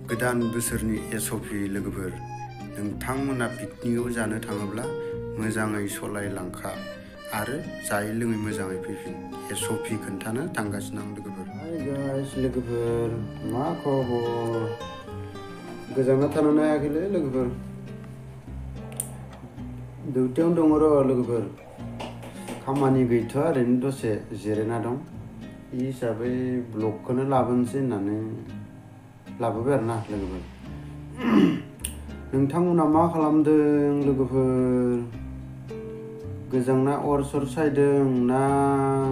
गोदान बोसोरनि एसपि लोगोफोर नोंथांमोना पिकनिकआव जानो थाङोब्ला मोजाङै सलायलांखा आरो जायै लोङै मोजाङै फैफिन एसपि खोन्थानो थांगासिनो आं लोगोफोर। हाय गाइस लोगोफोर मा खबर? गोजानाव थानो हायाखैलै लोगोफोर, डिउटियावनो दङ र' लोगोफोर, खामानि गैथ'आ, ओरैनो दसे जिरायना दं। बे हिसाबै ब्लगखौनो लाबोनोसै होननानै लाबोबाय आरोना लोगोफोर। नोंथांमोना मा खालामदों लोगोफोर? गोजांना अर सर सायदों ना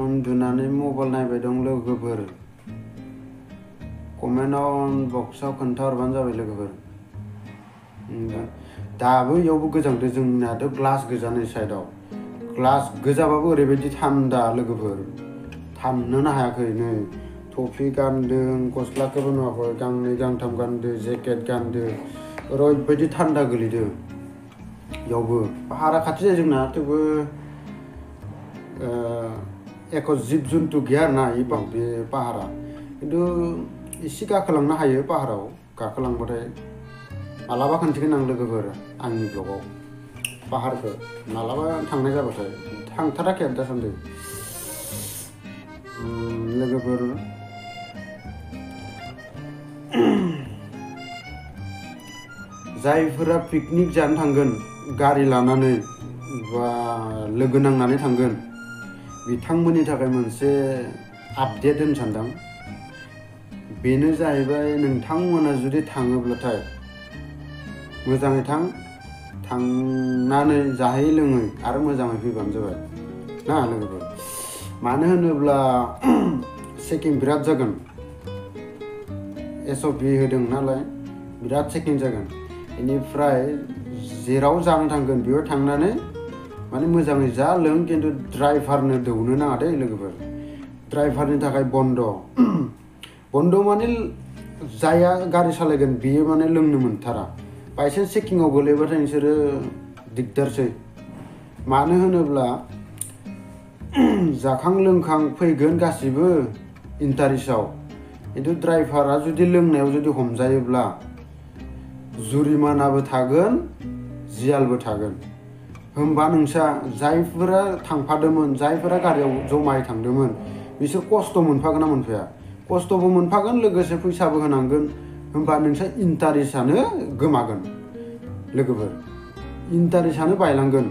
उन्दुनानै मबाइल नायबाय दं लोगोफोर? कमेन्टआव बक्सआव खोन्थाहरबानो जाबाय लोगोफोर। दाबो इयावबो गोजांदों, जोंनाथ' ग्लास गोजा नै साइडआव। ग्लास गोजाबाबो ओरैबायदि थान्दा लोगोफोर, थानोनो हायाखै। नै टफि गानदों, गस्लाखौबो नुवाखै, गांनै गांथाम गानदों, जेकेट गानदों, ओरैबायदि थान्दा गोलैदों। इयावबो पाहारा खाथि जायो जोंना, थेवबो एख' जिब जुन्थु गैया आरोना बे पाहारा। खिन्थु एसे गाखोलांनो हायो पाहाराव। गाखोलांबाथाय मालाबा खोन्थिगोन आं लोगोफोर आंनि ब्लगाव पाहारखौ, मालाबा थांनाय जाबाथाय। थांथाराखै आं दासान्दि लोगोफोर। जायफोरा पिकनिक जानो थांगोन गारि लानानै बा लोगो नांनानै थांगोन, बिथांमोननि थाखाय मोनसे आपडेट होनो सानदों। बेनो जाहैबाय, नोंथांमोना जुदि थाङोब्लाथाय मोजाङै थांनानै जाहै लोङै आरो मोजाङै फैबानो जाबाय ना लोगोफोर। मानो होनोब्ला चेकिं बिराद जागोन, एसपि होदों नालाय बिराद चेकिं जागोन। बेनिफ्राय जेराव जानो थांगोन बेयाव थांनानै माने मोजाङै जा लों, खिन्थु ड्राइभारनो दौनो नाङा दे लोगोफोर। ड्राइभारनि थाखाय बन्द' माने जायहा गारि सालायगोन बेयो माने लोंनो मोनथारा। बायसान्स चेकिंआव गोलैबाथाय नोंसोरो दिगदारसै। मानो होनोब्ला जाखां लोंखां फैगोन गासिबो इन्टारेस्टआव, खिन्थु ड्राइभारा जुदि लोंनायाव जुदि हमजायोब्ला जुरिमानाबो थागोन, जियालबो थागोन। होमबा नोंसा जायफोरा थांफादोंमोन, जायफोरा गारियाव जमायै थांदोंमोन, बिसोर खस्थ' मोनफागोन ना मोनफाया? खस्थ'बो मोनफागोन, लोगोसे फैसाबो होनांगोन। होमबा नोंसा इन्टारेस्टआनो गोमागोन लोगोफोर, इन्टारेस्टआनो बायलांगोन।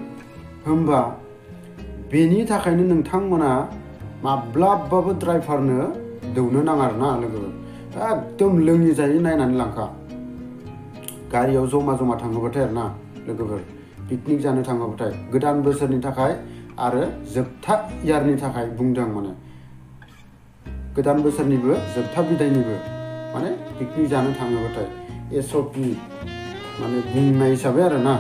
होमबा बेनि थाखायनो नोंथांमोना माब्लाबाबो ड्राइभारनो दौनो नाङा आरोना लोगोफोर। एकदम लोङि जायै नायनानै लांखा गारियाव जमा थाङोबाथाय आरोना लोगोफोर। पिकनिक जानो थाङोबाथाय गोदान बोसोरनि थाखाय आरो जोबथा इयारनि थाखाय बुंदों आं, माने गोदान बोसोरनिबो जोबथा बिदायनिबो माने पिकनिक जानो थाङोबाथाय एसपि माने बुंनाय हिसाबै आरोना,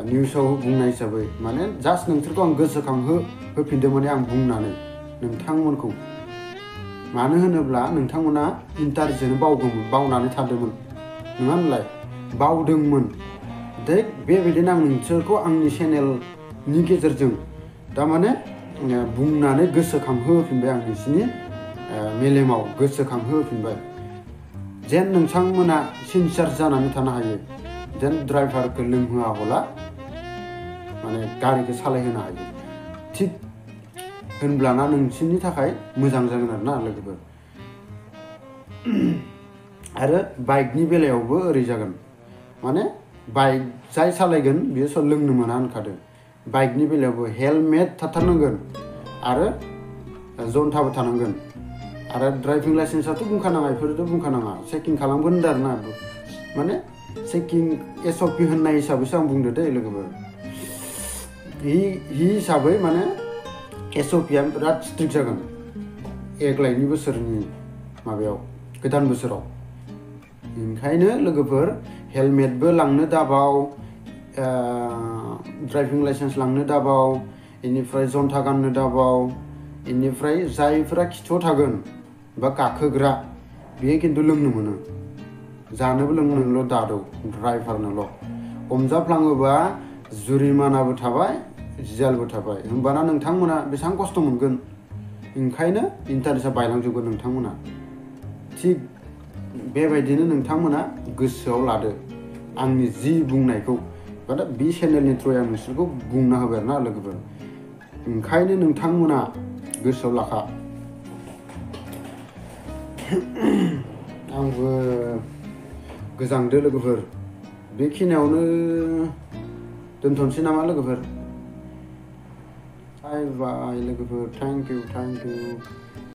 निउसाव बुंनाय हिसाबै माने जास्ट नोंसोरखौ आं होफिनदों माने आं बुंनानै नोंथांमोनखौ। मानो होनोब्ला नोंथांमोना इन्टारेस्टजोंनो बावनानै थादोंमोन नङा होनलाय, बावदोंमोन। बेबायदिनो आं नोंसोरखौ आंनि चेनेलनि गेजेरजों थारमाने बुंनानै गोसोखांहोफिनबाय, आं नोंसिनि मेलेमाव गोसोखांहोफिनबाय, जेन नोंथांमोना सिनसियार जानानै थानो हायो, जेन ड्राइभारखौ लोंहोआबोला माने गारिखौ सालायहोनो हायो। थिग होनब्लाना नोंसिनि थाखाय मोजां जागोन आरोना लोगोफोर। आरो बाइकनि बेलायावबो ओरै जागोन, माने बाइक जाय सालायगोन बियो लोंनो मोना होनखादों। बाइकनि बेलायावबो हेलमेट थाथारनांगोन आरो जन्थाबो थानांगोन। आरो ड्राइभिं लाइसेन्सआथ' बुंखानाङा, बेफोरथ' बुंखानाङा, चेकिं खालामगोन होनदों आरोना। माने चेकिं एसपि होननाय हिसाबैसो आं बुंदो दे लोगोफोर। हि हिसाबै माने एसपिआ बिराद स्ट्रिक्ट जागोन एग्लायनि बोसोरनि माबायाव, गोदान बोसोराव। ओंखायनो लोगोफोर हेलमेटबो लांनो दाबाव, ड्राइभिं लाइसेन्स लांनो दाबाव, बेनिफ्राय जन्था गाननो दाबाव। बेनिफ्राय जायफोरा खिथुआव थागोन बा गाखोग्रा बेयो खिन्थु लोंनो मोनो, जानोबो लोंनोल' दादौ, ड्राइभारनोल'। हमजाफ्लाङोबा जुरिमानाबो थाबाय, जियालबो थाबाय। होमबाना नोंथांमोना बेसेबां खस्थ' मोनगोन। ओंखायनो इन्टारेस्टआ बायलांजोबगोन नोंथांमोना। थिग बेबायदिनो नोंथांमोना गोसोआव लादो आंनि जि बुंनायखौ दा बे चेनेलनि थ्रुयै आं नोंसोरखौ बुंना होबाय आरोना लोगोफोर ओंखायनो नोंथांमोना गोसोआव लाखा आंबो गोजांदो लोगोफोर बेखिनियावनो दोनथ'नोसै नामा लोगोफोर बाय बाय लोगोफोर थेंक इउ